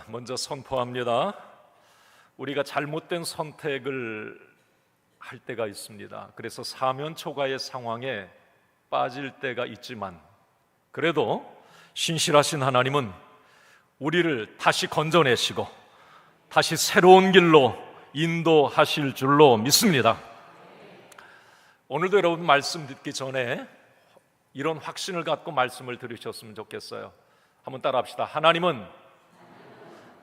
먼저 선포합니다. 우리가 잘못된 선택을 할 때가 있습니다. 그래서 사면초가의 상황에 빠질 때가 있지만, 그래도 신실하신 하나님은 우리를 다시 건져내시고 다시 새로운 길로 인도하실 줄로 믿습니다. 오늘도 여러분 말씀 듣기 전에 이런 확신을 갖고 말씀을 들으셨으면 좋겠어요. 한번 따라합시다. 하나님은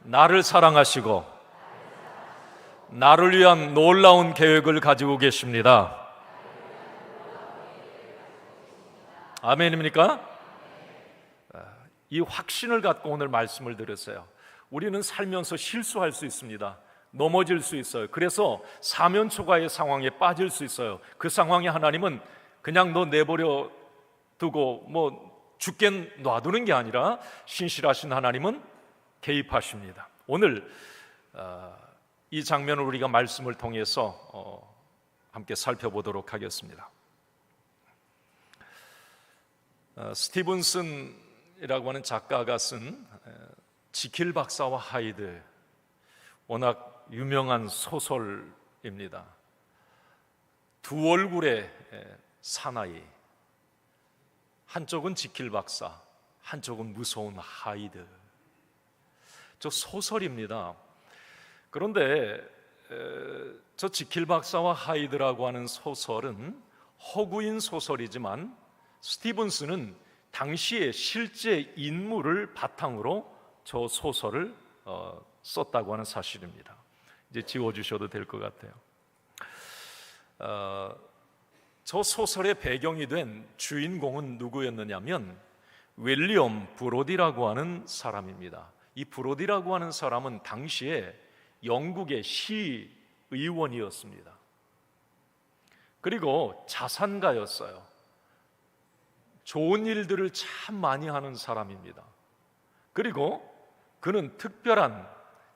나를 사랑하시고 나를 위한 놀라운 계획을 가지고 계십니다. 아멘입니까? 이 확신을 갖고 오늘 말씀을 들었어요. 우리는 살면서 실수할 수 있습니다. 넘어질 수 있어요. 그래서 사면초가의 상황에 빠질 수 있어요. 그 상황에 하나님은 그냥 너 내버려 두고 죽게 놔두는 게 아니라 신실하신 하나님은 개입하십니다. 오늘 이 장면을 우리가 말씀을 통해서 함께 살펴보도록 하겠습니다. 스티븐슨이라고 하는 작가가 쓴 지킬 박사와 하이드, 워낙 유명한 소설입니다. 두 얼굴의 사나이, 한쪽은 지킬 박사, 한쪽은 무서운 하이드. 저 소설입니다. 그런데 저 지킬 박사와 하이드라고 하는 소설은 허구인 소설이지만 스티븐슨은 당시의 실제 인물을 바탕으로 저 소설을 썼다고 하는 사실입니다. 이제 지워주셔도 될 것 같아요. 저 소설의 배경이 된 주인공은 누구였느냐면 윌리엄 브로디라고 하는 사람입니다. 이 브로디라고 하는 사람은 당시에 영국의 시의원이었습니다. 그리고 자산가였어요. 좋은 일들을 참 많이 하는 사람입니다. 그리고 그는 특별한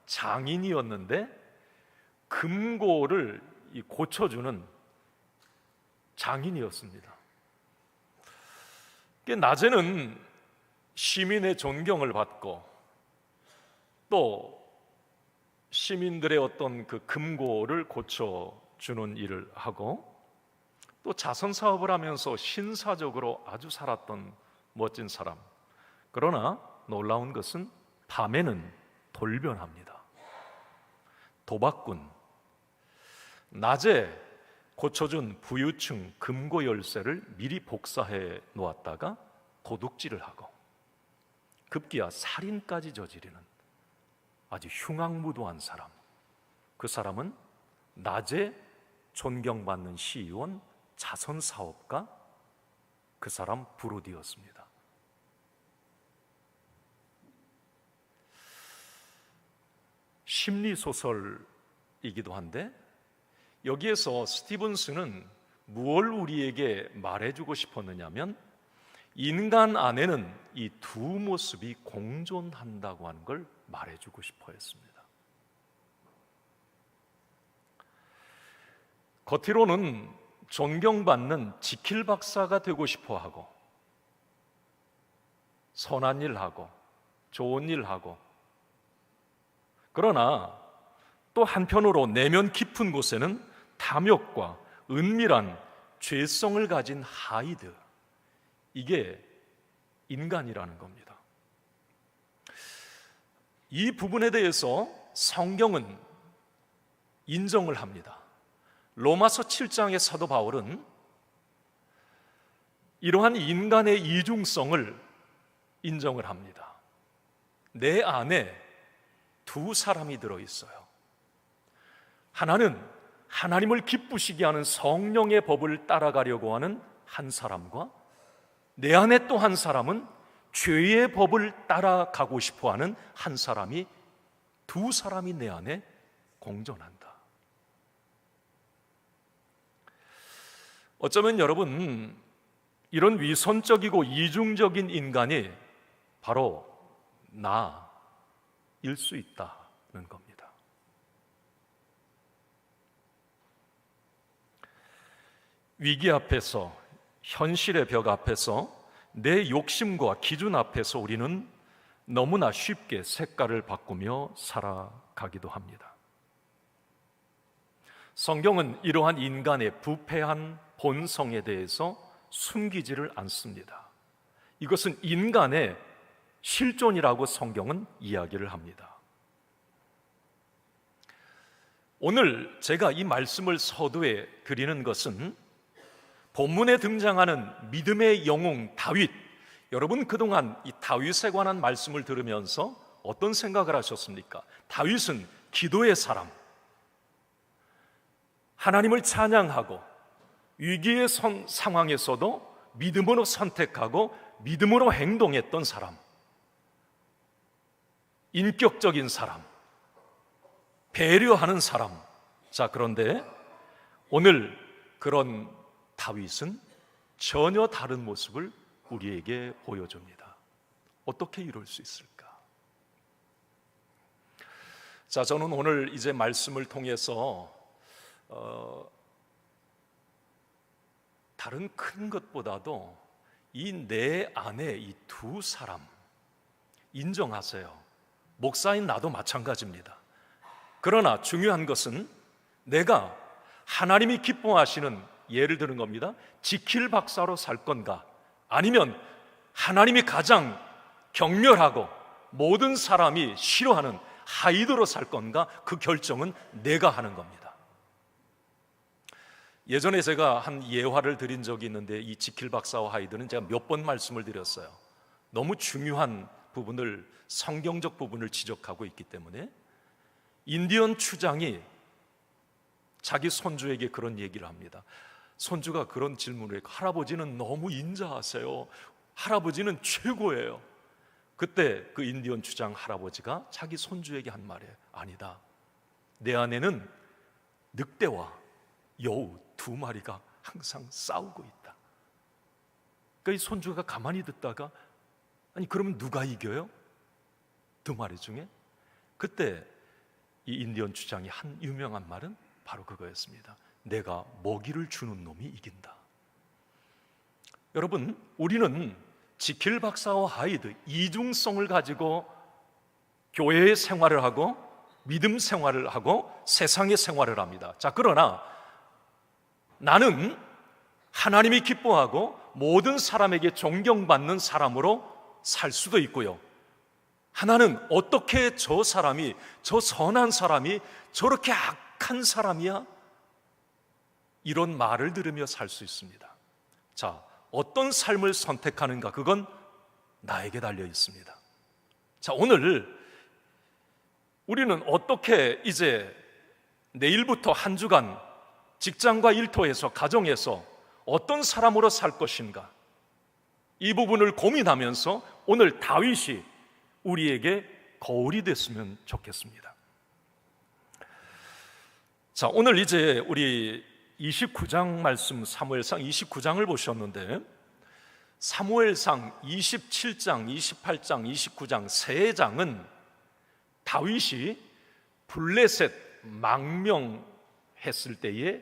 장인이었는데 금고를 고쳐주는 장인이었습니다. 낮에는 시민의 존경을 받고 또 시민들의 어떤 그 금고를 고쳐주는 일을 하고 또 자선 사업을 하면서 신사적으로 아주 살았던 멋진 사람. 그러나 놀라운 것은 밤에는 돌변합니다. 도박꾼. 낮에 고쳐준 부유층 금고 열쇠를 미리 복사해 놓았다가 도둑질을 하고 급기야 살인까지 저지르는 아주 흉악무도한 사람. 그 사람은 낮에 존경받는 시의원, 자선사업가, 그 사람 브로디였습니다. 심리소설이기도 한데 여기에서 스티븐슨은 무엇을 우리에게 말해주고 싶었느냐면 인간 안에는 이 두 모습이 공존한다고 하는 걸 말해주고 싶어 했습니다. 겉으로는 존경받는 지킬 박사가 되고 싶어 하고 선한 일 하고 좋은 일 하고, 그러나 또 한편으로 내면 깊은 곳에는 탐욕과 은밀한 죄성을 가진 하이드, 이게 인간이라는 겁니다. 이 부분에 대해서 성경은 인정을 합니다. 로마서 7장의 사도 바울은 이러한 인간의 이중성을 인정을 합니다. 내 안에 두 사람이 들어있어요. 하나는 하나님을 기쁘시게 하는 성령의 법을 따라가려고 하는 한 사람과 내 안에 또 한 사람은 죄의 법을 따라가고 싶어하는 한 사람이, 두 사람이 내 안에 공존한다. 어쩌면 여러분, 이런 위선적이고 이중적인 인간이 바로 나일 수 있다는 겁니다. 위기 앞에서, 현실의 벽 앞에서, 내 욕심과 기준 앞에서 우리는 너무나 쉽게 색깔을 바꾸며 살아가기도 합니다. 성경은 이러한 인간의 부패한 본성에 대해서 숨기지를 않습니다. 이것은 인간의 실존이라고 성경은 이야기를 합니다. 오늘 제가 이 말씀을 서두에 드리는 것은 본문에 등장하는 믿음의 영웅 다윗, 여러분 그동안 이 다윗에 관한 말씀을 들으면서 어떤 생각을 하셨습니까? 다윗은 기도의 사람, 하나님을 찬양하고 위기의 상황에서도 믿음으로 선택하고 믿음으로 행동했던 사람, 인격적인 사람, 배려하는 사람. 자, 그런데 오늘 그런 다윗은 전혀 다른 모습을 우리에게 보여줍니다. 어떻게 이룰 수 있을까? 자, 저는 오늘 이제 말씀을 통해서 다른 큰 것보다도 이 내 안에 이 두 사람 인정하세요. 목사인 나도 마찬가지입니다. 그러나 중요한 것은 내가 하나님이 기뻐하시는, 예를 드는 겁니다, 지킬 박사로 살 건가, 아니면 하나님이 가장 경멸하고 모든 사람이 싫어하는 하이드로 살 건가, 그 결정은 내가 하는 겁니다. 예전에 제가 한 예화를 드린 적이 있는데, 이 지킬 박사와 하이드는 제가 몇 번 말씀을 드렸어요. 너무 중요한 부분을, 성경적 부분을 지적하고 있기 때문에. 인디언 추장이 자기 손주에게 그런 얘기를 합니다. 손주가 그런 질문을 했고, 할아버지는 너무 인자하세요. 할아버지는 최고예요. 그때 그 인디언 추장 할아버지가 자기 손주에게 한 말이에요. 아니다, 내 안에는 늑대와 여우 두 마리가 항상 싸우고 있다. 그러니까 이 손주가 가만히 듣다가, 아니 그러면 누가 이겨요? 두 마리 중에? 그때 이 인디언 추장이 한 유명한 말은 바로 그거였습니다. 내가 먹이를 주는 놈이 이긴다. 여러분, 우리는 지킬 박사와 하이드, 이중성을 가지고 교회의 생활을 하고 믿음 생활을 하고 세상의 생활을 합니다. 자, 그러나 나는 하나님이 기뻐하고 모든 사람에게 존경받는 사람으로 살 수도 있고요, 하나는 어떻게 저 사람이, 저 선한 사람이 저렇게 악한 사람이야? 이런 말을 들으며 살 수 있습니다. 자, 어떤 삶을 선택하는가, 그건 나에게 달려 있습니다. 자, 오늘 우리는 어떻게 이제 내일부터 한 주간 직장과 일터에서, 가정에서 어떤 사람으로 살 것인가, 이 부분을 고민하면서 오늘 다윗이 우리에게 거울이 됐으면 좋겠습니다. 자, 오늘 이제 우리 29장 말씀, 사무엘상 29장을 보셨는데, 사무엘상 27장, 28장, 29장 세 장은 다윗이 블레셋 망명했을 때의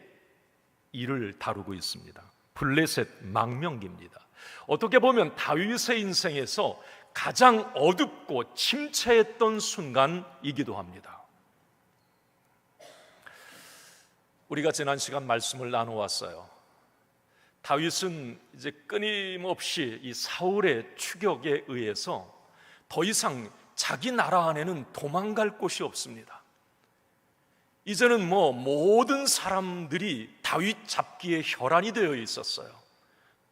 일을 다루고 있습니다. 블레셋 망명기입니다. 어떻게 보면 다윗의 인생에서 가장 어둡고 침체했던 순간이기도 합니다. 우리가 지난 시간 말씀을 나누었어요. 다윗은 이제 끊임없이 이 사울의 추격에 의해서 더 이상 자기 나라 안에는 도망갈 곳이 없습니다. 이제는 모든 사람들이 다윗 잡기에 혈안이 되어 있었어요.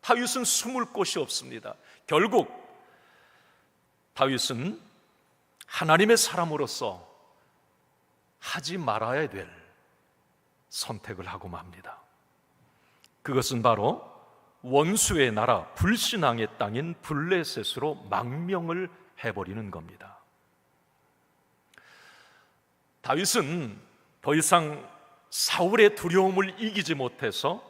다윗은 숨을 곳이 없습니다. 결국 다윗은 하나님의 사람으로서 하지 말아야 될 선택을 하고 맙니다. 그것은 바로 원수의 나라, 불신앙의 땅인 블레셋으로 망명을 해버리는 겁니다. 다윗은 더 이상 사울의 두려움을 이기지 못해서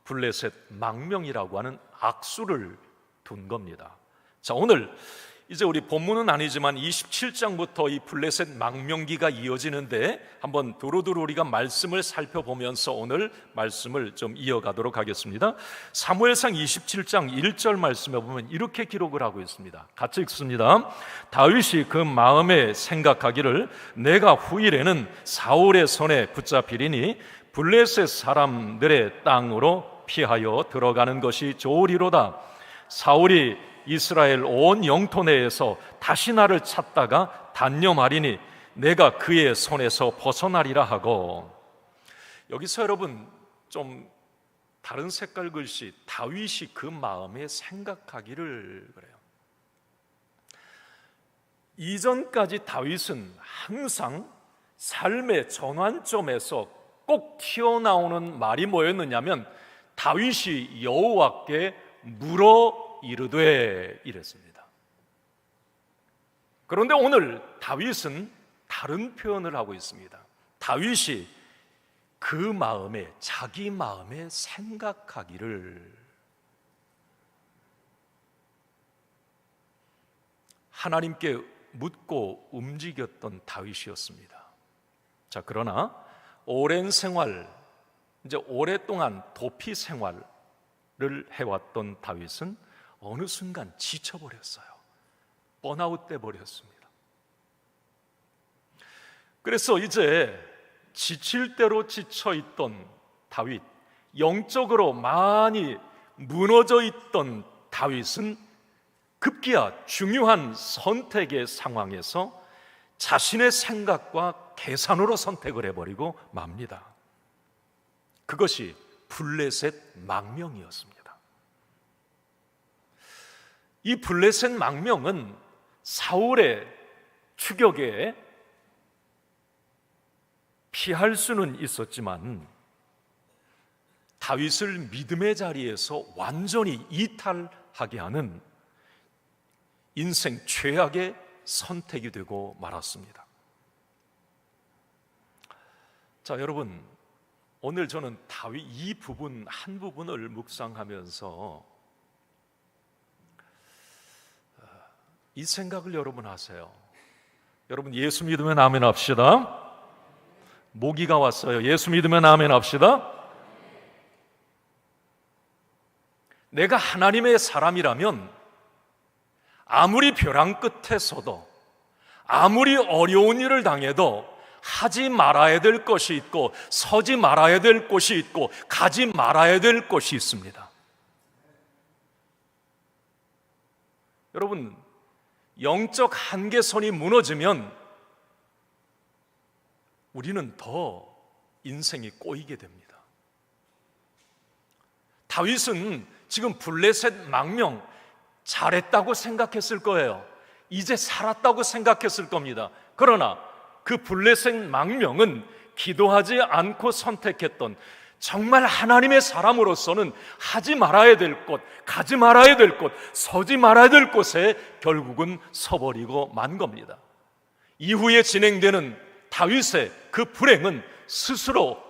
블레셋 망명이라고 하는 악수를 둔 겁니다. 자, 오늘 이제 우리 본문은 아니지만 27장부터 이 블레셋 망명기가 이어지는데 한번 두루두루 우리가 말씀을 살펴보면서 오늘 말씀을 좀 이어가도록 하겠습니다. 사무엘상 27장 1절 말씀에 보면 이렇게 기록을 하고 있습니다. 같이 읽습니다. 다윗이 그 마음에 생각하기를 내가 후일에는 사울의 손에 붙잡히리니 블레셋 사람들의 땅으로 피하여 들어가는 것이 좋으리로다. 사울이 이스라엘 온 영토 내에서 다시 나를 찾다가 단념하리니 내가 그의 손에서 벗어나리라 하고. 여기서 여러분 좀 다른 색깔 글씨, 다윗이 그 마음에 생각하기를 그래요. 이전까지 다윗은 항상 삶의 전환점에서 꼭 튀어나오는 말이 뭐였느냐면 다윗이 여호와께 물어 이르되 이랬습니다. 그런데 오늘 다윗은 다른 표현을 하고 있습니다. 다윗이 그 마음에, 자기 마음에 생각하기를, 하나님께 묻고 움직였던 다윗이었습니다. 자, 그러나 오랜 생활, 이제 오랫동안 도피 생활을 해왔던 다윗은 어느 순간 지쳐버렸어요. 번아웃 돼 버렸습니다. 그래서 이제 지칠 대로 지쳐있던 다윗, 영적으로 많이 무너져 있던 다윗은 급기야 중요한 선택의 상황에서 자신의 생각과 계산으로 선택을 해버리고 맙니다. 그것이 블레셋 망명이었습니다. 이 블레셋 망명은 사울의 추격에 피할 수는 있었지만 다윗을 믿음의 자리에서 완전히 이탈하게 하는 인생 최악의 선택이 되고 말았습니다. 자, 여러분, 오늘 저는 다윗 이 부분 한 부분을 묵상하면서 이 생각을 여러분 하세요. 여러분 예수 믿으면 아멘 합시다. 모기가 왔어요. 예수 믿으면 아멘 합시다. 내가 하나님의 사람이라면 아무리 벼랑 끝에서도 아무리 어려운 일을 당해도 하지 말아야 될 것이 있고 서지 말아야 될 곳이 있고 가지 말아야 될 곳이 있습니다. 여러분, 영적 한계선이 무너지면 우리는 더 인생이 꼬이게 됩니다. 다윗은 지금 블레셋 망명 잘했다고 생각했을 거예요. 이제 살았다고 생각했을 겁니다. 그러나 그 블레셋 망명은 기도하지 않고 선택했던, 정말 하나님의 사람으로서는 하지 말아야 될 곳, 가지 말아야 될 곳, 서지 말아야 될 곳에 결국은 서버리고 만 겁니다. 이후에 진행되는 다윗의 그 불행은 스스로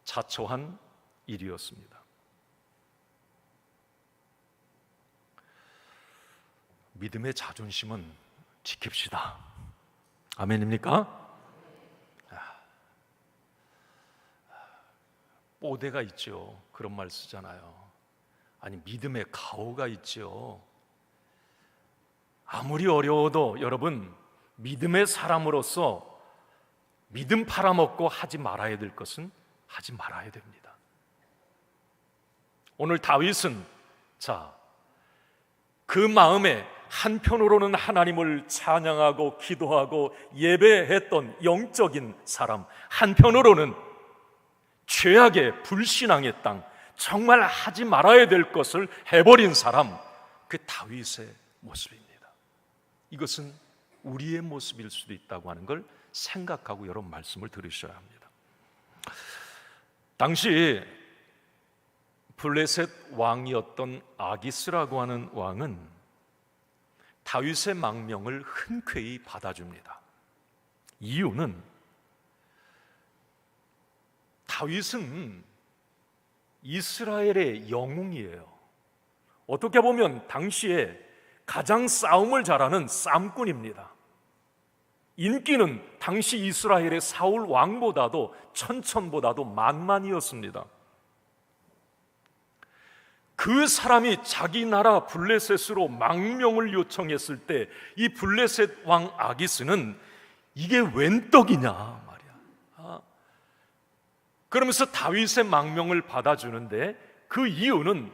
자초한 일이었습니다. 믿음의 자존심은 지킵시다. 아멘입니까? 뽀대가 있죠. 그런 말 쓰잖아요. 아니, 믿음의 가오가 있죠. 아무리 어려워도 여러분, 믿음의 사람으로서 믿음 팔아먹고 하지 말아야 될 것은 하지 말아야 됩니다. 오늘 다윗은 그 마음에 한편으로는 하나님을 찬양하고 기도하고 예배했던 영적인 사람, 한편으로는 죄악의 불신앙의 땅, 정말 하지 말아야 될 것을 해버린 사람, 그 다윗의 모습입니다. 이것은 우리의 모습일 수도 있다고 하는 걸 생각하고 여러분 말씀을 들으셔야 합니다. 당시 블레셋 왕이었던 아기스라고 하는 왕은 다윗의 망명을 흔쾌히 받아줍니다. 이유는 다윗은 이스라엘의 영웅이에요. 어떻게 보면 당시에 가장 싸움을 잘하는 쌈꾼입니다. 인기는 당시 이스라엘의 사울 왕보다도 천천보다도 만만이었습니다. 그 사람이 자기 나라 블레셋으로 망명을 요청했을 때 이 블레셋 왕 아기스는 이게 웬 떡이냐 말이야. 그러면서 다윗의 망명을 받아주는데 그 이유는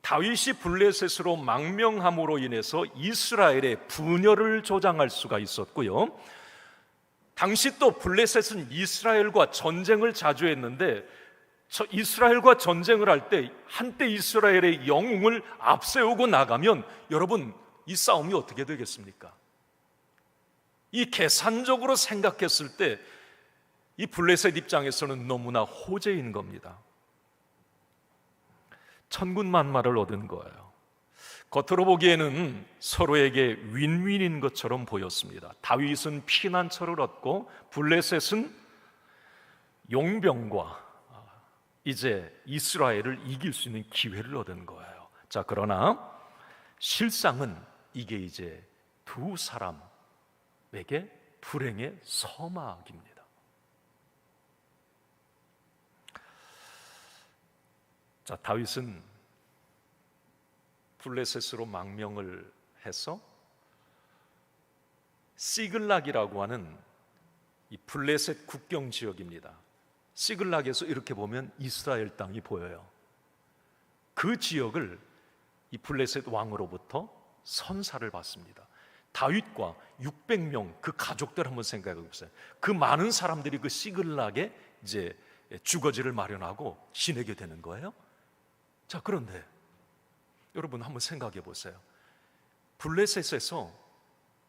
다윗이 블레셋으로 망명함으로 인해서 이스라엘의 분열을 조장할 수가 있었고요. 당시 또 블레셋은 이스라엘과 전쟁을 자주 했는데 이스라엘과 전쟁을 할 때 한때 이스라엘의 영웅을 앞세우고 나가면 여러분 이 싸움이 어떻게 되겠습니까? 이 계산적으로 생각했을 때 이 블레셋 입장에서는 너무나 호재인 겁니다. 천군만마를 얻은 거예요. 겉으로 보기에는 서로에게 윈윈인 것처럼 보였습니다. 다윗은 피난처를 얻고 블레셋은 용병과 이제 이스라엘을 이길 수 있는 기회를 얻은 거예요. 자, 그러나 실상은 이게 이제 두 사람에게 불행의 서막입니다. 자, 다윗은 블레셋으로 망명을 해서 시글락이라고 하는 이 블레셋 국경 지역입니다. 시글락에서 이렇게 보면 이스라엘 땅이 보여요. 그 지역을 이 블레셋 왕으로부터 선사를 받습니다. 다윗과 600명 그 가족들 한번 생각해 보세요. 그 많은 사람들이 그 시글락에 이제 주거지를 마련하고 지내게 되는 거예요. 자, 그런데 여러분 한번 생각해 보세요. 블레셋에서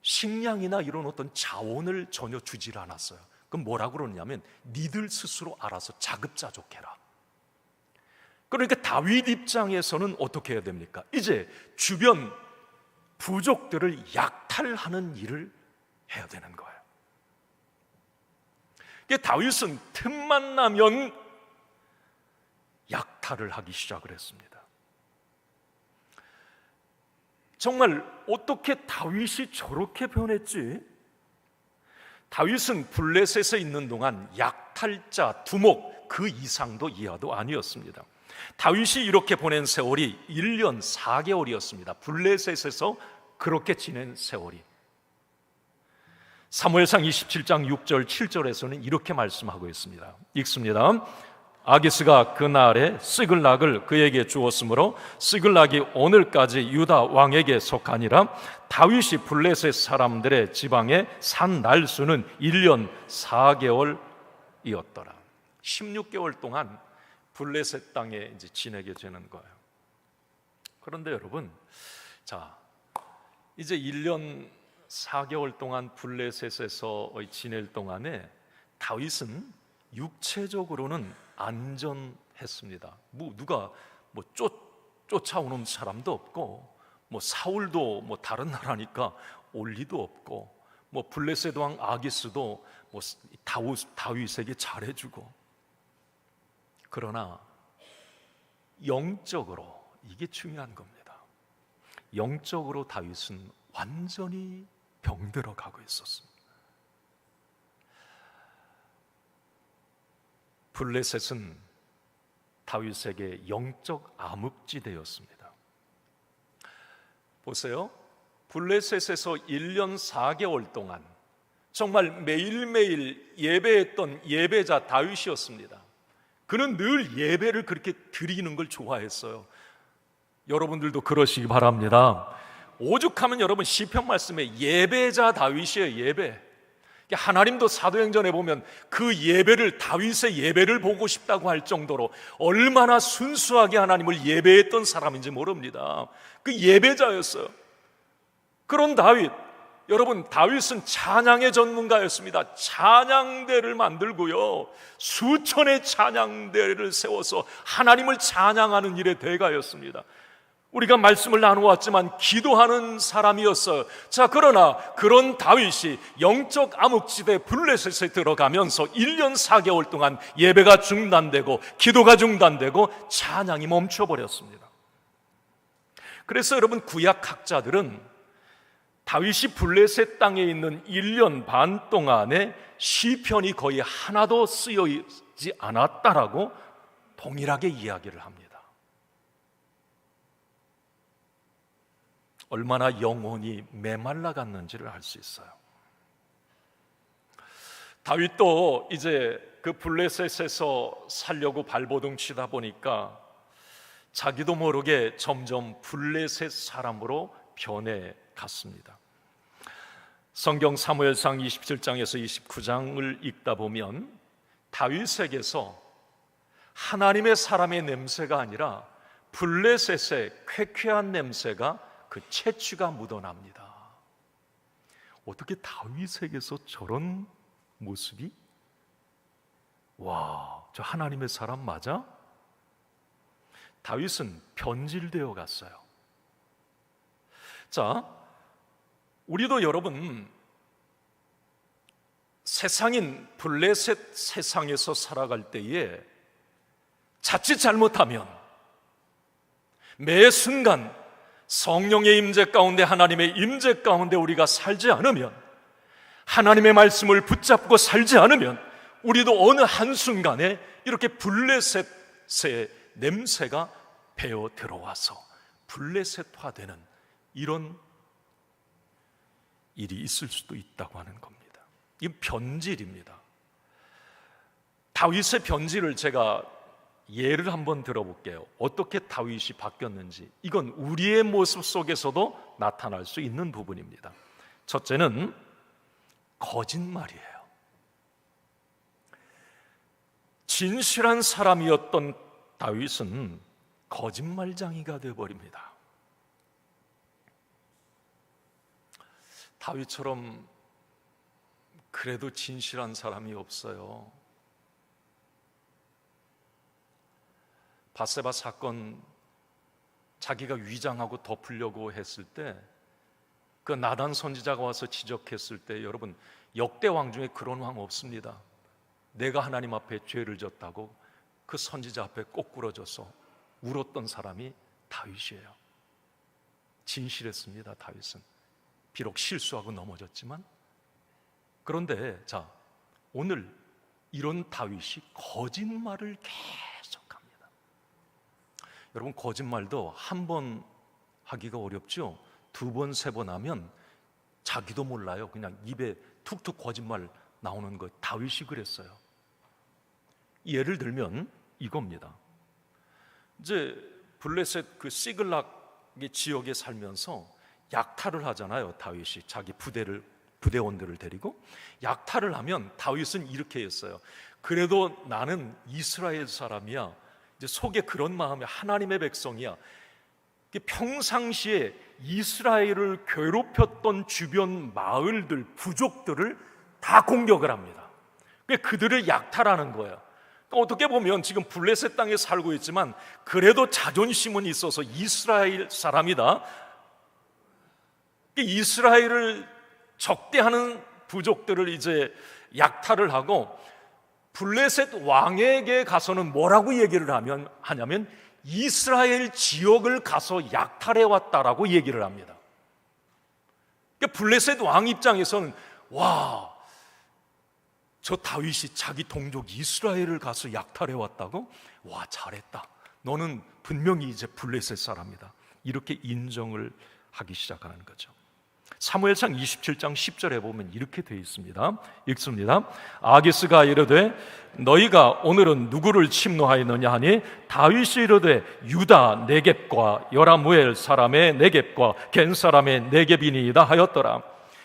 식량이나 이런 어떤 자원을 전혀 주질 않았어요. 그럼 뭐라고 그러냐면 니들 스스로 알아서 자급자족해라. 그러니까 다윗 입장에서는 어떻게 해야 됩니까? 이제 주변 부족들을 약탈하는 일을 해야 되는 거예요. 그러니까 다윗은 틈만 나면 약탈을 하기 시작을 했습니다. 정말 어떻게 다윗이 저렇게 변했지? 다윗은 블레셋에 있는 동안 약탈자, 두목 그 이상도 이하도 아니었습니다. 다윗이 이렇게 보낸 세월이 1년 4개월이었습니다. 블레셋에서 그렇게 지낸 세월이. 사무엘상 27장 6절 7절에서는 이렇게 말씀하고 있습니다. 읽습니다. 아기스가 그날에 시글락을 그에게 주었으므로 시글락이 오늘까지 유다 왕에게 속하니라. 다윗이 블레셋 사람들의 지방에 산 날수는 1년 4개월이었더라. 16개월 동안 블레셋 땅에 이제 지내게 되는 거예요. 그런데 여러분, 자, 이제 1년 4개월 동안 블레셋에서 지낼 동안에 다윗은 육체적으로는 안전했습니다. 누가 쫓아오는 사람도 없고, 사울도 다른 나라니까 올 리도 없고, 블레셋 왕 아기스도 다윗에게 잘해주고. 그러나 영적으로 이게 중요한 겁니다. 영적으로 다윗은 완전히 병들어 가고 있었습니다. 블레셋은 다윗에게 영적 암흑지대였습니다. 보세요. 블레셋에서 1년 4개월 동안 정말 매일매일 예배했던 예배자 다윗이었습니다. 그는 늘 예배를 그렇게 드리는 걸 좋아했어요. 여러분들도 그러시기 바랍니다. 오죽하면 여러분 시편 말씀에 예배자 다윗이에요. 예배. 하나님도 사도행전에 보면 그 예배를, 다윗의 예배를 보고 싶다고 할 정도로 얼마나 순수하게 하나님을 예배했던 사람인지 모릅니다. 그 예배자였어요. 그런 다윗, 여러분, 다윗은 찬양의 전문가였습니다. 찬양대를 만들고요, 수천의 찬양대를 세워서 하나님을 찬양하는 일의 대가였습니다. 우리가 말씀을 나누었지만 기도하는 사람이었어요. 자, 그러나 그런 다윗이 영적 암흑지대 블레셋에 들어가면서 1년 4개월 동안 예배가 중단되고 기도가 중단되고 찬양이 멈춰버렸습니다. 그래서 여러분, 구약 학자들은 다윗이 블레셋 땅에 있는 1년 반 동안에 시편이 거의 하나도 쓰여지지 않았다라고 동일하게 이야기를 합니다. 얼마나 영혼이 메말라 갔는지를 알 수 있어요. 다윗도 이제 그 블레셋에서 살려고 발버둥 치다 보니까 자기도 모르게 점점 블레셋 사람으로 변해 갔습니다. 성경 사무엘상 27장에서 29장을 읽다 보면 다윗에게서 하나님의 사람의 냄새가 아니라 블레셋의 쾌쾌한 냄새가, 그 채취가 묻어납니다. 어떻게 다윗에게서 저런 모습이? 와, 저 하나님의 사람 맞아? 다윗은 변질되어 갔어요. 자, 우리도 여러분, 세상인 블레셋 세상에서 살아갈 때에 자칫 잘못하면 매 순간 성령의 임재 가운데, 하나님의 임재 가운데 우리가 살지 않으면, 하나님의 말씀을 붙잡고 살지 않으면 우리도 어느 한순간에 이렇게 블레셋의 냄새가 배어 들어와서 블레셋화되는 이런 일이 있을 수도 있다고 하는 겁니다. 이건 변질입니다. 다윗의 변질을 제가 예를 한번 들어볼게요. 어떻게 다윗이 바뀌었는지. 이건 우리의 모습 속에서도 나타날 수 있는 부분입니다. 첫째는 거짓말이에요. 진실한 사람이었던 다윗은 거짓말쟁이가 되어버립니다. 다윗처럼 그래도 진실한 사람이 없어요. 밧세바 사건, 자기가 위장하고 덮으려고 했을 때 그 나단 선지자가 와서 지적했을 때, 여러분, 역대 왕 중에 그런 왕 없습니다. 내가 하나님 앞에 죄를 졌다고 그 선지자 앞에 꼬꾸러져서 울었던 사람이 다윗이에요. 진실했습니다. 다윗은 비록 실수하고 넘어졌지만. 그런데 자, 오늘 이런 다윗이 거짓말을 계속합니다. 여러분, 거짓말도 한 번 하기가 어렵죠. 두 번, 세 번 하면 자기도 몰라요. 그냥 입에 툭툭 거짓말 나오는 거. 다윗이 그랬어요. 예를 들면 이겁니다. 이제 블레셋 그 시글락의 지역에 살면서 약탈을 하잖아요. 다윗이 자기 부대원들을 데리고 약탈을 하면 다윗은 이렇게 했어요. 그래도 나는 이스라엘 사람이야. 이제 속에 그런 마음이, 하나님의 백성이야. 평상시에 이스라엘을 괴롭혔던 주변 마을들, 부족들을 다 공격을 합니다. 그들을 약탈하는 거예요. 어떻게 보면 지금 블레셋 땅에 살고 있지만 그래도 자존심은 있어서 이스라엘 사람이다. 이스라엘을 적대하는 부족들을 이제 약탈을 하고, 블레셋 왕에게 가서는 뭐라고 얘기를 하냐면 이스라엘 지역을 가서 약탈해 왔다라고 얘기를 합니다. 블레셋 왕 입장에서는, 와, 저 다윗이 자기 동족 이스라엘을 가서 약탈해 왔다고? 와, 잘했다. 너는 분명히 이제 블레셋 사람이다. 이렇게 인정을 하기 시작하는 거죠. 사무엘상 27장 10절에 보면 이렇게 되어 있습니다. 읽습니다. 아기스가 이르되 너희가 오늘은 누구를 침노하였느냐 하니 다윗이 이르되 유다 네겝과 여라무엘 사람의 네겝과 겐 사람의 네겝이니이다 하였더라.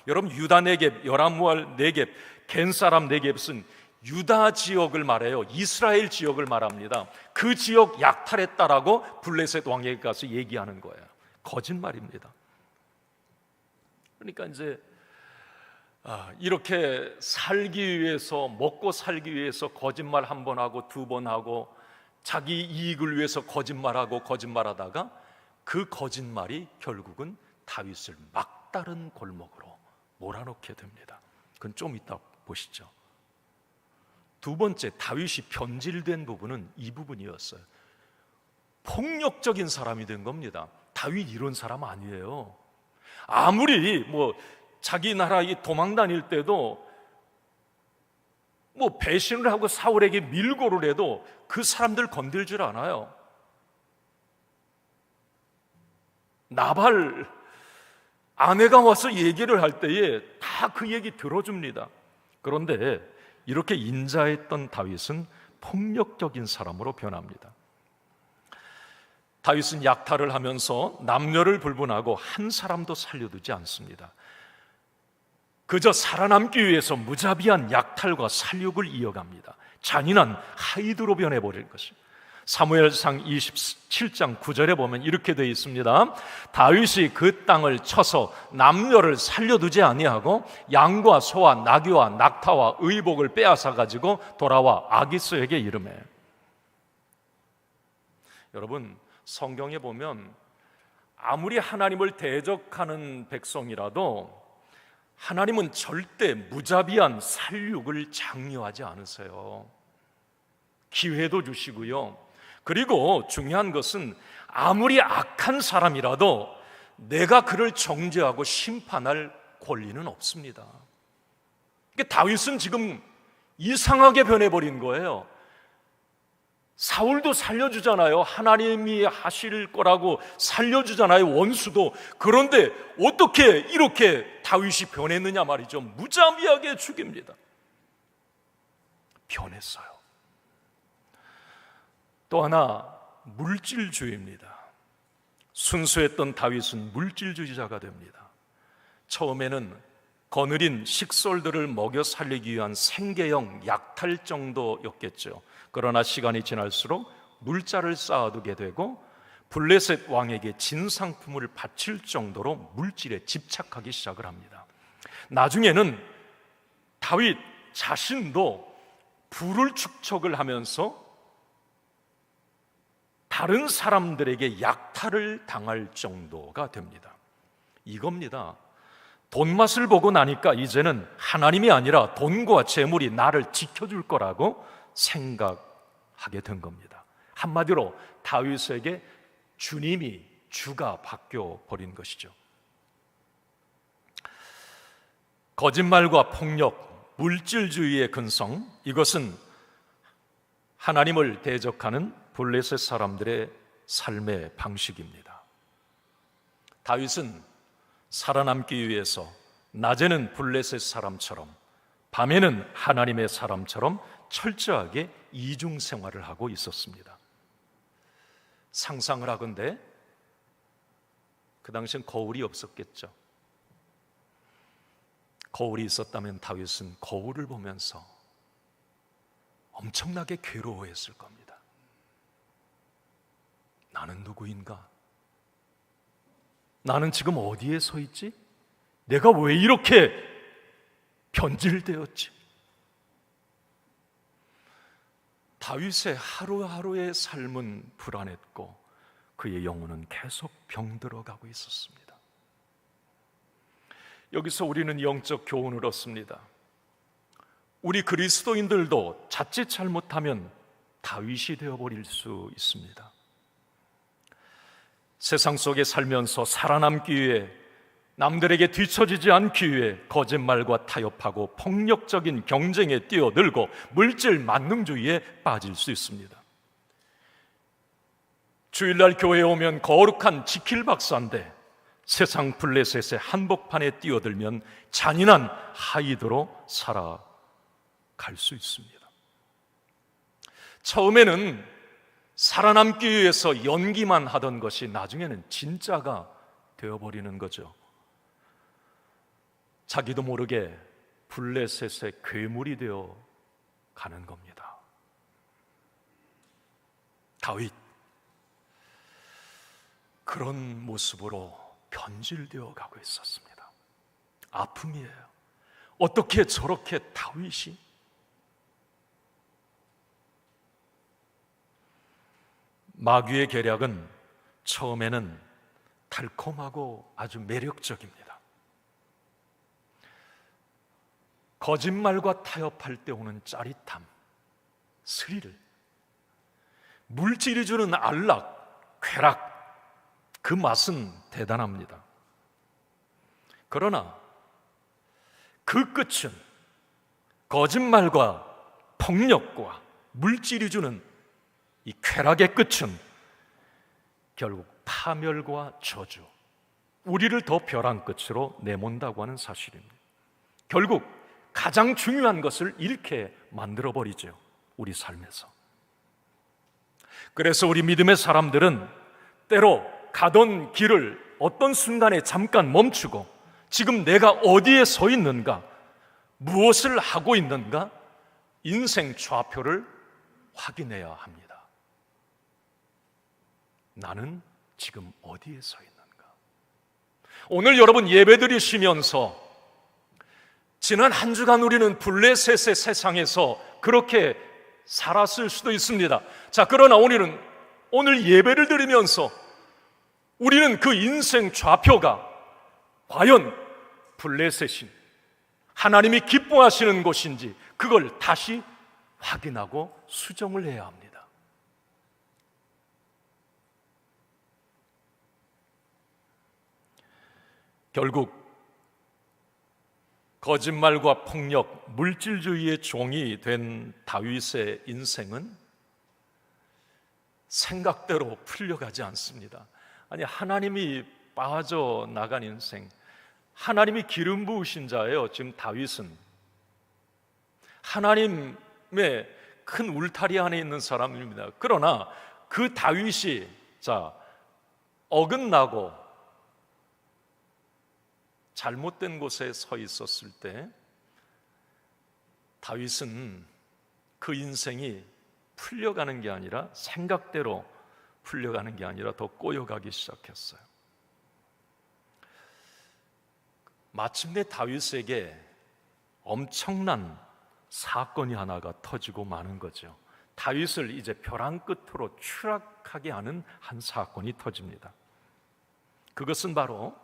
여러분, 유다 네겝, 여라무엘 네겝, 겐 사람 네겝은 유다 지역을 말해요. 이스라엘 지역을 말합니다. 그 지역 약탈했다라고 블레셋 왕에게 가서 얘기하는 거예요. 거짓말입니다. 그러니까 이제 이렇게 살기 위해서, 먹고 살기 위해서 거짓말 한 번 하고 두 번 하고, 자기 이익을 위해서 거짓말하다가 그 거짓말이 결국은 다윗을 막다른 골목으로 몰아넣게 됩니다. 그건 좀 이따 보시죠. 두 번째, 다윗이 변질된 부분은 이 부분이었어요. 폭력적인 사람이 된 겁니다. 다윗 이런 사람 아니에요. 아무리 자기 나라 도망 다닐 때도 배신을 하고 사울에게 밀고를 해도 그 사람들 건들질 않아요. 나발 아내가 와서 얘기를 할 때에 다 그 얘기 들어줍니다. 그런데 이렇게 인자했던 다윗은 폭력적인 사람으로 변합니다. 다윗은 약탈을 하면서 남녀를 불문하고 한 사람도 살려두지 않습니다. 그저 살아남기 위해서 무자비한 약탈과 살육을 이어갑니다. 잔인한 하이드로 변해버릴 것입니다. 사무엘상 27장 9절에 보면 이렇게 되어 있습니다. 다윗이 그 땅을 쳐서 남녀를 살려두지 아니하고 양과 소와 나귀와 낙타와 의복을 빼앗아 가지고 돌아와 아기스에게 이르매. 여러분, 성경에 보면 아무리 하나님을 대적하는 백성이라도 하나님은 절대 무자비한 살육을 장려하지 않으세요. 기회도 주시고요. 그리고 중요한 것은 아무리 악한 사람이라도 내가 그를 정죄하고 심판할 권리는 없습니다. 다윗은 지금 이상하게 변해버린 거예요. 사울도 살려주잖아요. 하나님이 하실 거라고 살려주잖아요. 원수도. 그런데 어떻게 이렇게 다윗이 변했느냐 말이죠. 무자비하게 죽입니다. 변했어요. 또 하나, 물질주의입니다. 순수했던 다윗은 물질주의자가 됩니다. 처음에는 거느린 식솔들을 먹여 살리기 위한 생계형 약탈 정도였겠죠. 그러나 시간이 지날수록 물자를 쌓아두게 되고 블레셋 왕에게 진상품을 바칠 정도로 물질에 집착하기 시작을 합니다. 나중에는 다윗 자신도 부를 축적을 하면서 다른 사람들에게 약탈을 당할 정도가 됩니다. 이겁니다. 돈 맛을 보고 나니까 이제는 하나님이 아니라 돈과 재물이 나를 지켜줄 거라고 생각하게 된 겁니다. 한마디로 다윗에게 주님이 주가 바뀌어 버린 것이죠. 거짓말과 폭력, 물질주의의 근성, 이것은 하나님을 대적하는 블레셋 사람들의 삶의 방식입니다. 다윗은 살아남기 위해서 낮에는 블레셋 사람처럼 밤에는 하나님의 사람처럼 철저하게 이중 생활을 하고 있었습니다. 상상을 하건대 그 당시엔 거울이 없었겠죠. 거울이 있었다면 다윗은 거울을 보면서 엄청나게 괴로워했을 겁니다. 나는 누구인가? 나는 지금 어디에 서 있지? 내가 왜 이렇게 변질되었지? 다윗의 하루하루의 삶은 불안했고 그의 영혼은 계속 병들어가고 있었습니다. 여기서 우리는 영적 교훈을 얻습니다. 우리 그리스도인들도 자칫 잘못하면 다윗이 되어버릴 수 있습니다. 세상 속에 살면서 살아남기 위해, 남들에게 뒤처지지 않기 위해 거짓말과 타협하고 폭력적인 경쟁에 뛰어들고 물질 만능주의에 빠질 수 있습니다. 주일날 교회에 오면 거룩한 지킬 박사인데 세상 블레셋의 한복판에 뛰어들면 잔인한 하이드로 살아갈 수 있습니다. 처음에는 살아남기 위해서 연기만 하던 것이 나중에는 진짜가 되어버리는 거죠. 자기도 모르게 블레셋의 괴물이 되어 가는 겁니다. 다윗, 그런 모습으로 변질되어 가고 있었습니다. 아픔이에요. 어떻게 저렇게 다윗이? 마귀의 계략은 처음에는 달콤하고 아주 매력적입니다. 거짓말과 타협할 때 오는 짜릿함, 스릴, 물질이 주는 안락, 쾌락, 그 맛은 대단합니다. 그러나 그 끝은 거짓말과 폭력과 물질이 주는 이 쾌락의 끝은 결국 파멸과 저주, 우리를 더 벼랑 끝으로 내몬다고 하는 사실입니다. 결국 가장 중요한 것을 잃게 만들어버리죠, 우리 삶에서. 그래서 우리 믿음의 사람들은 때로 가던 길을 어떤 순간에 잠깐 멈추고 지금 내가 어디에 서 있는가, 무엇을 하고 있는가, 인생 좌표를 확인해야 합니다. 나는 지금 어디에 서 있는가? 오늘 여러분 예배드리시면서 지난 한 주간 우리는 블레셋의 세상에서 그렇게 살았을 수도 있습니다. 자, 그러나 오늘 예배를 드리면서 우리는 그 인생 좌표가 과연 블레셋인 하나님이 기뻐하시는 곳인지 그걸 다시 확인하고 수정을 해야 합니다. 결국 거짓말과 폭력, 물질주의의 종이 된 다윗의 인생은 생각대로 풀려가지 않습니다. 아니, 하나님이 빠져나간 인생, 하나님이 기름 부으신 자예요. 지금 다윗은 하나님의 큰 울타리 안에 있는 사람입니다. 그러나 그 다윗이 어긋나고 잘못된 곳에 서 있었을 때 다윗은 그 인생이 풀려가는 게 아니라 생각대로 풀려가는 게 아니라 더 꼬여가기 시작했어요. 마침내 다윗에게 엄청난 사건이 하나가 터지고 마는 거죠. 다윗을 이제 벼랑 끝으로 추락하게 하는 한 사건이 터집니다. 그것은 바로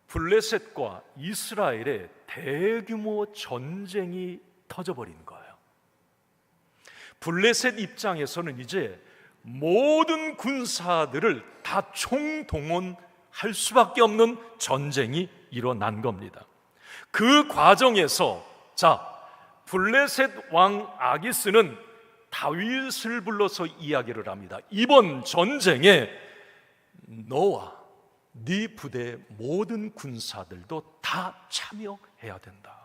블레셋과 이스라엘의 대규모 전쟁이 터져버린 거예요. 블레셋 입장에서는 이제 모든 군사들을 다 총동원할 수밖에 없는 전쟁이 일어난 겁니다. 그 과정에서 블레셋 왕 아기스는 다윗을 불러서 이야기를 합니다. 이번 전쟁에 너와 네 부대의 모든 군사들도 다 참여해야 된다.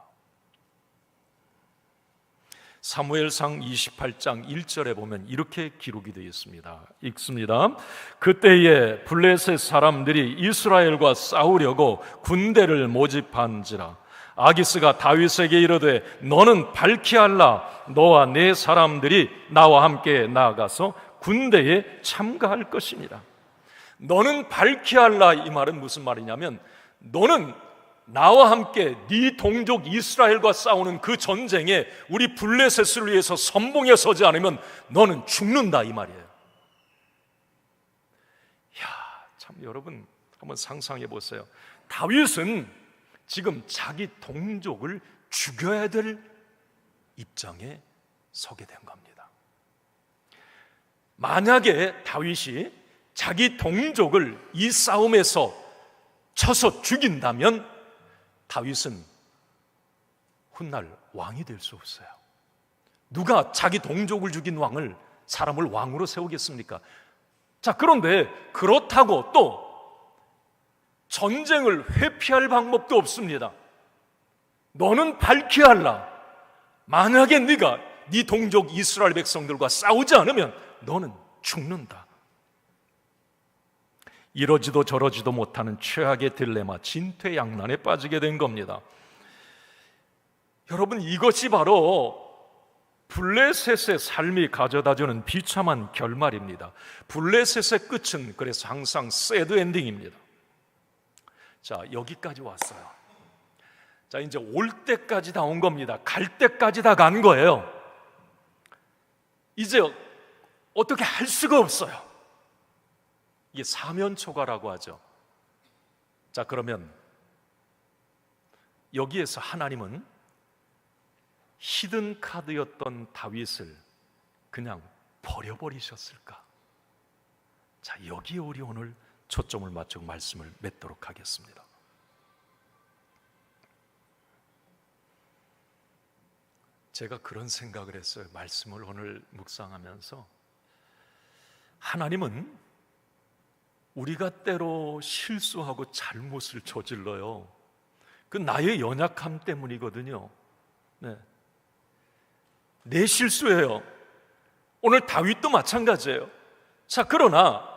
사무엘상 28장 1절에 보면 이렇게 기록이 되어 있습니다. 읽습니다. 그때에 블레셋 사람들이 이스라엘과 싸우려고 군대를 모집한지라 아기스가 다윗에게 이르되 너는 발키할라 너와 네 사람들이 나와 함께 나아가서 군대에 참가할 것이니라. 너는 발키할라, 이 말은 무슨 말이냐면 너는 나와 함께 네 동족 이스라엘과 싸우는 그 전쟁에 우리 블레셋을 위해서 선봉에 서지 않으면 너는 죽는다, 이 말이에요. 참 여러분 한번 상상해 보세요. 다윗은 지금 자기 동족을 죽여야 될 입장에 서게 된 겁니다. 만약에 다윗이 자기 동족을 이 싸움에서 쳐서 죽인다면 다윗은 훗날 왕이 될 수 없어요. 누가 자기 동족을 죽인 사람을 왕으로 세우겠습니까? 그런데 그렇다고 또 전쟁을 회피할 방법도 없습니다. 너는 발키할라. 만약에 네가 네 동족 이스라엘 백성들과 싸우지 않으면 너는 죽는다. 이러지도 저러지도 못하는 최악의 딜레마, 진퇴양난에 빠지게 된 겁니다. 여러분, 이것이 바로 블레셋의 삶이 가져다주는 비참한 결말입니다. 블레셋의 끝은 그래서 항상 새드 엔딩입니다. 여기까지 왔어요. 이제 올 때까지 다 온 겁니다. 갈 때까지 다 간 거예요. 이제 어떻게 할 수가 없어요. 이게 사면초가라고 하죠. 그러면 여기에서 하나님은 히든 카드였던 다윗을 그냥 버려버리셨을까? 자, 여기에 우리 오늘 초점을 맞추고 말씀을 맺도록 하겠습니다. 제가 그런 생각을 했어요. 말씀을 오늘 묵상하면서, 하나님은 우리가 때로 실수하고 잘못을 저질러요. 그 나의 연약함 때문이거든요. 네. 내 실수예요. 오늘 다윗도 마찬가지예요. 자, 그러나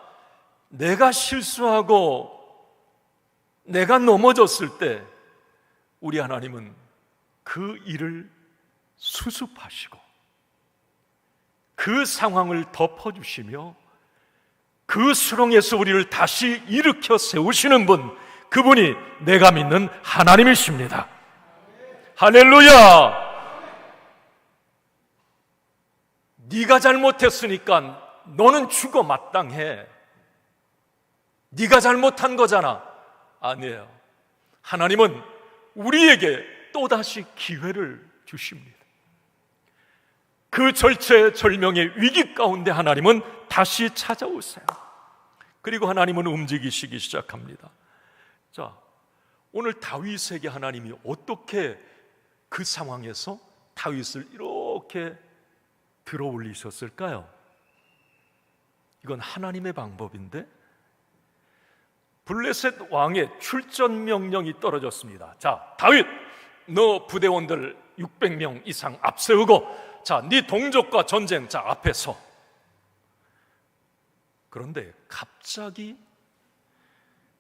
내가 실수하고 내가 넘어졌을 때 우리 하나님은 그 일을 수습하시고 그 상황을 덮어주시며 그 수렁에서 우리를 다시 일으켜 세우시는 분, 그분이 내가 믿는 하나님이십니다. 할렐루야! 네가 잘못했으니까 너는 죽어 마땅해. 네가 잘못한 거잖아. 아니에요. 하나님은 우리에게 또다시 기회를 주십니다. 그 절체절명의 위기 가운데 하나님은 다시 찾아오세요. 그리고 하나님은 움직이시기 시작합니다. 자, 오늘 다윗에게 하나님이 어떻게 그 상황에서 다윗을 이렇게 들어 올리셨을까요? 이건 하나님의 방법인데, 블레셋 왕의 출전 명령이 떨어졌습니다. 자, 다윗, 너 부대원들 600명 이상 앞세우고, 자, 네 동족과 전쟁, 자, 앞에 서. 그런데 갑자기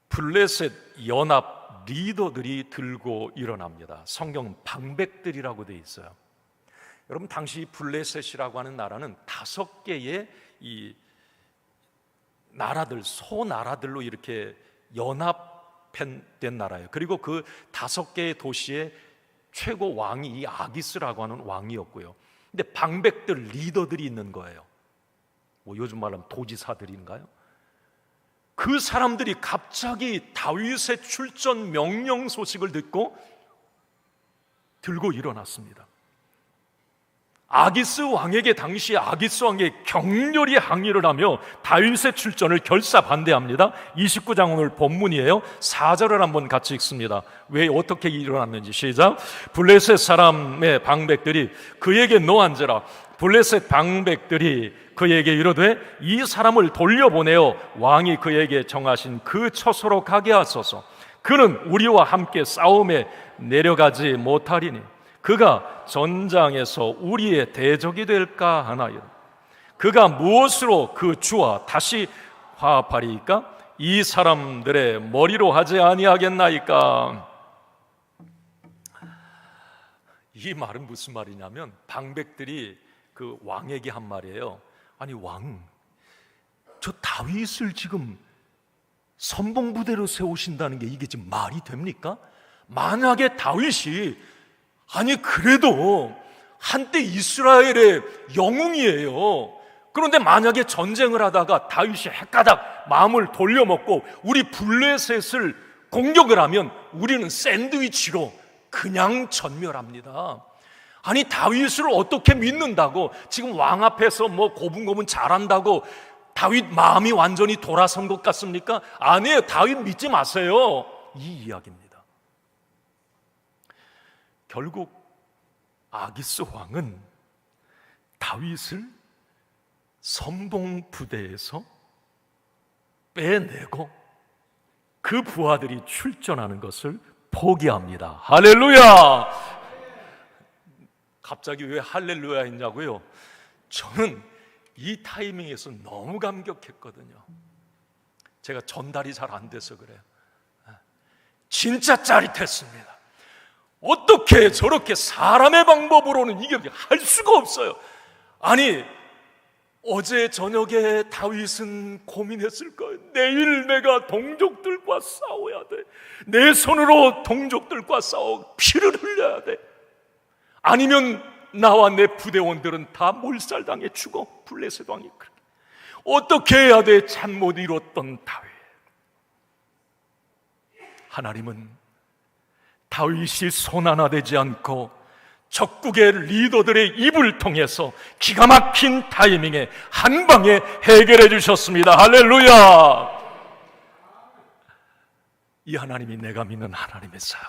블레셋 연합 리더들이 들고 일어납니다. 성경은 방백들이라고 되어 있어요. 여러분, 당시 블레셋이라고 하는 나라는 5개의 이 나라들, 소나라들로 이렇게 연합된 나라예요. 그리고 그 5개의 도시의 최고 왕이 이 아기스라고 하는 왕이었고요. 근데 방백들, 리더들이 있는 거예요. 뭐 요즘 말하면 도지사들인가요? 그 사람들이 갑자기 다윗의 출전 명령 소식을 듣고 들고 일어났습니다. 아기스 왕에게, 당시 아기스 왕에게 격렬히 항의를 하며 다윗의 출전을 결사반대합니다. 29장 오늘 본문이에요. 4절을 한번 같이 읽습니다. 왜 어떻게 일어났는지. 시작. 블레셋 사람의 방백들이 그에게 노한지라. 블레셋 방백들이 그에게 이르되 이 사람을 돌려보내어 왕이 그에게 정하신 그 처소로 가게 하소서. 그는 우리와 함께 싸움에 내려가지 못하리니 그가 전장에서 우리의 대적이 될까 하나요. 그가 무엇으로 그 주와 다시 화합하리이까? 이 사람들의 머리로 하지 아니하겠나이까? 이 말은 무슨 말이냐면, 방백들이 그 왕에게 한 말이에요. 아니 왕, 저 다윗을 지금 선봉부대로 세우신다는 게 이게 지금 말이 됩니까? 만약에 다윗이, 아니 그래도 한때 이스라엘의 영웅이에요. 그런데 만약에 전쟁을 하다가 다윗이 헷가닥 마음을 돌려먹고 우리 블레셋을 공격을 하면 우리는 샌드위치로 그냥 전멸합니다. 아니 다윗을 어떻게 믿는다고, 지금 왕 앞에서 뭐 고분고분 잘한다고 다윗 마음이 완전히 돌아선 것 같습니까? 아니에요. 다윗 믿지 마세요. 이 이야기입니다. 결국 아기스 왕은 다윗을 선봉부대에서 빼내고 그 부하들이 출전하는 것을 포기합니다. 할렐루야! 갑자기 왜 할렐루야 했냐고요? 저는 이 타이밍에서 너무 감격했거든요. 제가 전달이 잘 안 돼서 그래요. 진짜 짜릿했습니다. 어떻게 저렇게 사람의 방법으로는 이게 할 수가 없어요. 아니 어제 저녁에 다윗은 고민했을 거예요. 내일 내가 동족들과 싸워야 돼. 내 손으로 동족들과 싸워 피를 흘려야 돼. 아니면 나와 내 부대원들은 다 몰살당해 죽어. 블레셋 왕이 그렇게. 어떻게 해야 돼? 잠 못 이뤘던 다윗. 하나님은 다윗이 손 하나 되지 않고 적국의 리더들의 입을 통해서 기가 막힌 타이밍에 한 방에 해결해 주셨습니다. 할렐루야! 이 하나님이 내가 믿는 하나님이세요.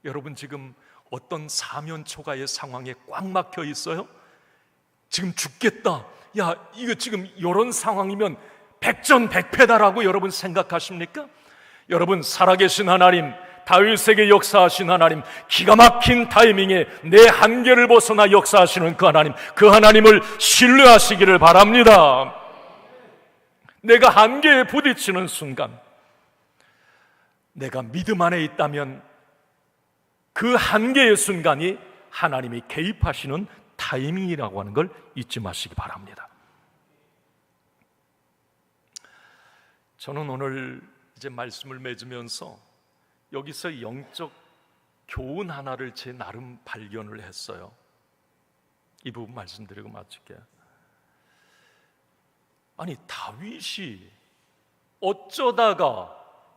여러분 지금 어떤 사면초가의 상황에 꽉 막혀 있어요? 지금 죽겠다. 야, 이거 지금 이런 상황이면 백전백패다라고 여러분 생각하십니까? 여러분, 살아계신 하나님, 다윗에게 역사하신 하나님, 기가 막힌 타이밍에 내 한계를 벗어나 역사하시는 그 하나님을 신뢰하시기를 바랍니다. 내가 한계에 부딪히는 순간, 내가 믿음 안에 있다면 그 한계의 순간이 하나님이 개입하시는 타이밍이라고 하는 걸 잊지 마시기 바랍니다. 저는 오늘 이제 말씀을 맺으면서 여기서 영적 교훈 하나를 제 나름 발견을 했어요. 이 부분 말씀드리고 마칠게요. 아니, 다윗이 어쩌다가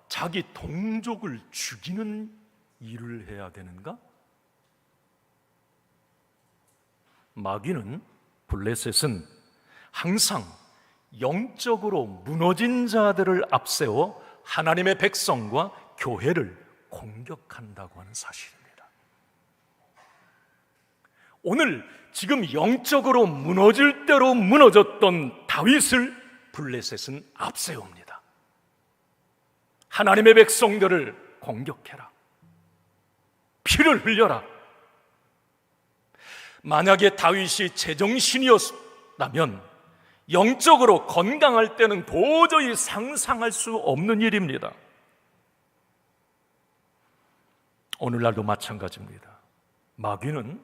자기 동족을 죽이는 일을 해야 되는가? 마귀는, 블레셋은 항상 영적으로 무너진 자들을 앞세워 하나님의 백성과 교회를 공격한다고 하는 사실입니다. 오늘 지금 영적으로 무너질 대로 무너졌던 다윗을 블레셋은 앞세웁니다. 하나님의 백성들을 공격해라. 피를 흘려라. 만약에 다윗이 제정신이었다면 영적으로 건강할 때는 도저히 상상할 수 없는 일입니다. 오늘날도 마찬가지입니다. 마귀는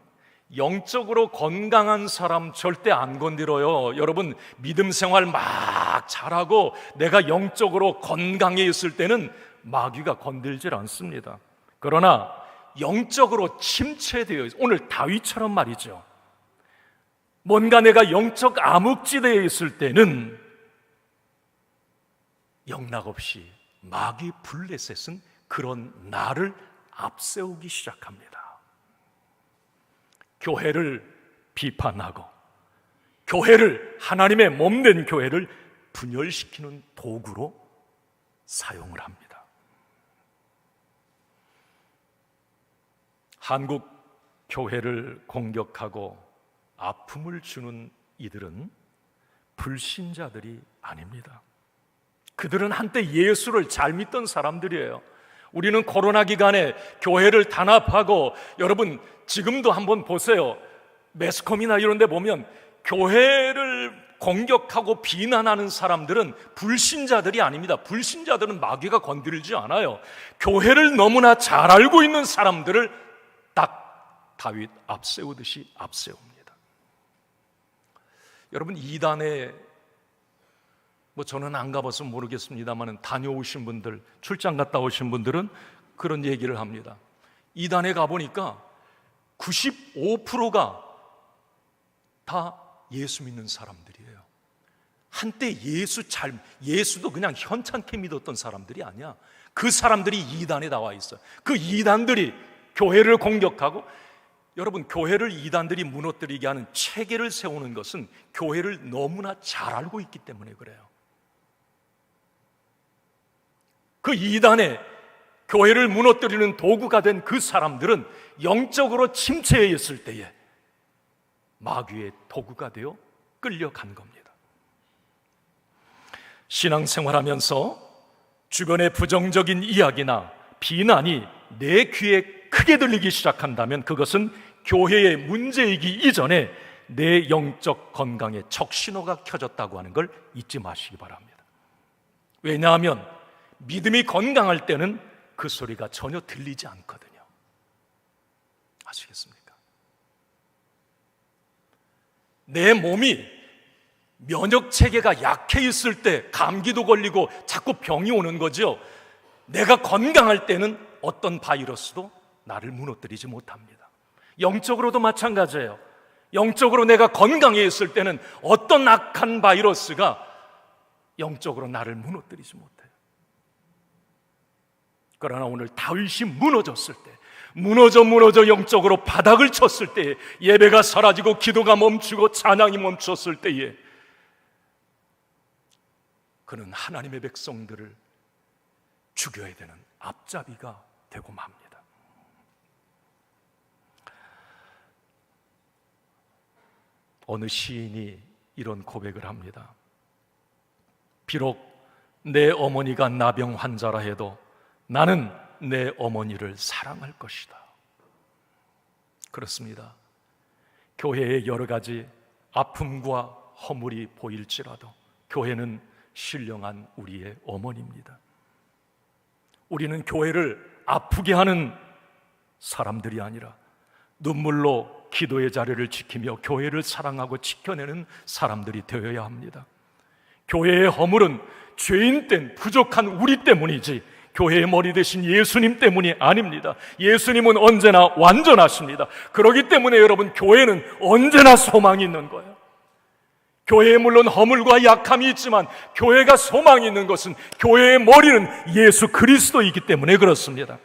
영적으로 건강한 사람 절대 안 건드려요. 여러분, 믿음 생활 막 잘하고 내가 영적으로 건강해 있을 때는 마귀가 건들질 않습니다. 그러나 영적으로 침체되어 있어요. 오늘 다윗처럼 말이죠. 뭔가 내가 영적 암흑지대에 있을 때는 영락없이 마귀 블레셋은 그런 나를 앞세우기 시작합니다. 교회를 비판하고 교회를, 하나님의 몸된 교회를 분열시키는 도구로 사용을 합니다. 한국 교회를 공격하고 아픔을 주는 이들은 불신자들이 아닙니다. 그들은 한때 예수를 잘 믿던 사람들이에요. 우리는 코로나 기간에 교회를 단합하고, 여러분 지금도 한번 보세요. 매스컴이나 이런 데 보면 교회를 공격하고 비난하는 사람들은 불신자들이 아닙니다. 불신자들은 마귀가 건드리지 않아요. 교회를 너무나 잘 알고 있는 사람들을 딱 다윗 앞세우듯이 앞세웁니다. 여러분, 이단에 저는 안 가봐서 모르겠습니다만 다녀오신 분들, 출장 갔다 오신 분들은 그런 얘기를 합니다. 이단에 가보니까 95%가 다 예수 믿는 사람들이에요. 한때 예수도 그냥 현찮게 믿었던 사람들이 아니야. 그 사람들이 이단에 나와 있어요. 그 이단들이 교회를 공격하고, 여러분, 교회를 이단들이 무너뜨리게 하는 체계를 세우는 것은 교회를 너무나 잘 알고 있기 때문에 그래요. 그 이단의 교회를 무너뜨리는 도구가 된 그 사람들은 영적으로 침체해 있을 때에 마귀의 도구가 되어 끌려간 겁니다. 신앙생활하면서 주변의 부정적인 이야기나 비난이 내 귀에 크게 들리기 시작한다면 그것은 교회의 문제이기 이전에 내 영적 건강에 적신호가 켜졌다고 하는 걸 잊지 마시기 바랍니다. 왜냐하면 믿음이 건강할 때는 그 소리가 전혀 들리지 않거든요. 아시겠습니까? 내 몸이 면역 체계가 약해 있을 때 감기도 걸리고 자꾸 병이 오는 거죠. 내가 건강할 때는 어떤 바이러스도 나를 무너뜨리지 못합니다. 영적으로도 마찬가지예요. 영적으로 내가 건강해 있을 때는 어떤 악한 바이러스가 영적으로 나를 무너뜨리지 못해요. 그러나 오늘 다윗이 무너졌을 때, 무너져 영적으로 바닥을 쳤을 때에, 예배가 사라지고 기도가 멈추고 찬양이 멈췄을 때에 그는 하나님의 백성들을 죽여야 되는 앞잡이가 되고 맙니다. 어느 시인이 이런 고백을 합니다. 비록 내 어머니가 나병 환자라 해도 나는 내 어머니를 사랑할 것이다. 그렇습니다. 교회에 여러 가지 아픔과 허물이 보일지라도 교회는 신령한 우리의 어머니입니다. 우리는 교회를 아프게 하는 사람들이 아니라 눈물로 기도의 자리를 지키며 교회를 사랑하고 지켜내는 사람들이 되어야 합니다. 교회의 허물은 죄인된 부족한 우리 때문이지 교회의 머리 되신 예수님 때문이 아닙니다. 예수님은 언제나 완전하십니다. 그렇기 때문에 여러분, 교회는 언제나 소망이 있는 거예요. 교회에 물론 허물과 약함이 있지만 교회가 소망이 있는 것은 교회의 머리는 예수 그리스도이기 때문에 그렇습니다.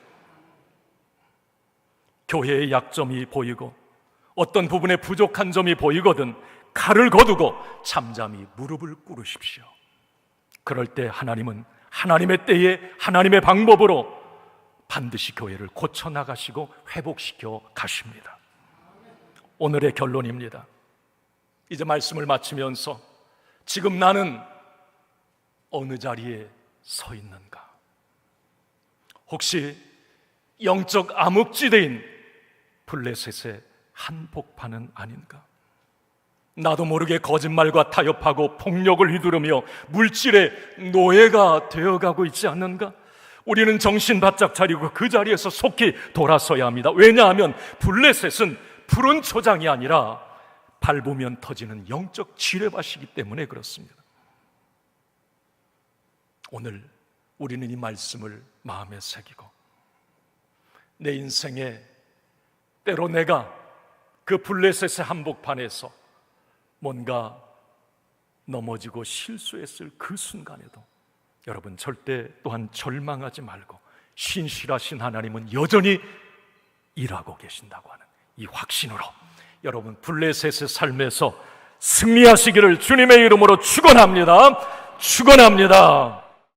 교회의 약점이 보이고 어떤 부분에 부족한 점이 보이거든 칼을 거두고 잠잠히 무릎을 꿇으십시오. 그럴 때 하나님은 하나님의 때에 하나님의 방법으로 반드시 교회를 고쳐나가시고 회복시켜 가십니다. 오늘의 결론입니다. 이제 말씀을 마치면서 지금 나는 어느 자리에 서 있는가? 혹시 영적 암흑지대인 블레셋의 한복판은 아닌가? 나도 모르게 거짓말과 타협하고 폭력을 휘두르며 물질의 노예가 되어가고 있지 않는가? 우리는 정신 바짝 차리고 그 자리에서 속히 돌아서야 합니다. 왜냐하면 블레셋은 푸른 초장이 아니라 밟으면 터지는 영적 지뢰밭이기 때문에 그렇습니다. 오늘 우리는 이 말씀을 마음에 새기고 내 인생에 때로 내가 그 블레셋의 한복판에서 뭔가 넘어지고 실수했을 그 순간에도 여러분 절대 또한 절망하지 말고 신실하신 하나님은 여전히 일하고 계신다고 하는 이 확신으로 여러분 블레셋의 삶에서 승리하시기를 주님의 이름으로 축원합니다. 축원합니다.